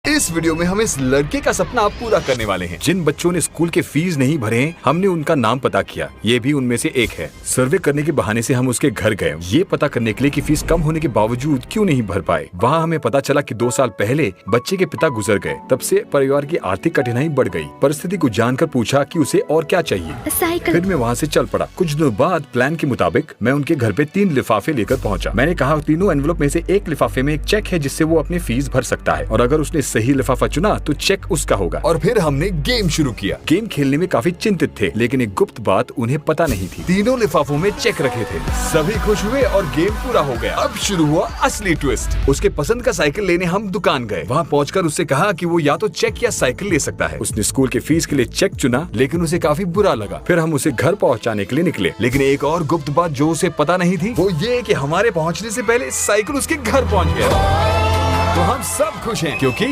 इस वीडियो में हम इस लड़के का सपना पूरा करने वाले हैं। जिन बच्चों ने स्कूल के फीस नहीं भरे हैं, हमने उनका नाम पता किया। ये भी उनमें से एक है। सर्वे करने के बहाने से हम उसके घर गए, ये पता करने के लिए कि फीस कम होने के बावजूद क्यों नहीं भर पाए। वहाँ हमें पता चला कि 2 साल पहले बच्चे के पिता गुजर गए। तब से परिवार की आर्थिक कठिनाई बढ़ गई। परिस्थिति को जानकर पूछा कि उसे और क्या चाहिए। साइकिल। फिर मैं वहाँ से चल पड़ा। कुछ दिनों बाद प्लान के मुताबिक मैं उनके घर पे 3 लिफाफे लेकर पहुँचा। मैंने कहा तीनों एनवलप में से एक लिफाफे में एक चेक है जिससे वो अपनी फीस भर सकता है, और अगर उसने सही लिफाफा चुना तो चेक उसका होगा। और फिर हमने गेम शुरू किया। गेम खेलने में काफी चिंतित थे, लेकिन एक गुप्त बात उन्हें पता नहीं थी। तीनों लिफाफों में चेक रखे थे। सभी खुश हुए और गेम पूरा हो गया। अब शुरू हुआ असली ट्विस्ट। उसके पसंद का साइकिल लेने हम दुकान गए। वहाँ पहुंचकर उससे कहा कि वो या तो चेक या साइकिल ले सकता है। उसने स्कूल के फीस के लिए चेक चुना, लेकिन उसे काफी बुरा लगा। फिर हम उसे घर पहुँचाने के लिए निकले, लेकिन एक और गुप्त बात जो उसे पता नहीं थी वो ये कि हमारे पहुँचने से पहले साइकिल उसके घर पहुँच गया। तो हम सब खुश हैं क्योंकि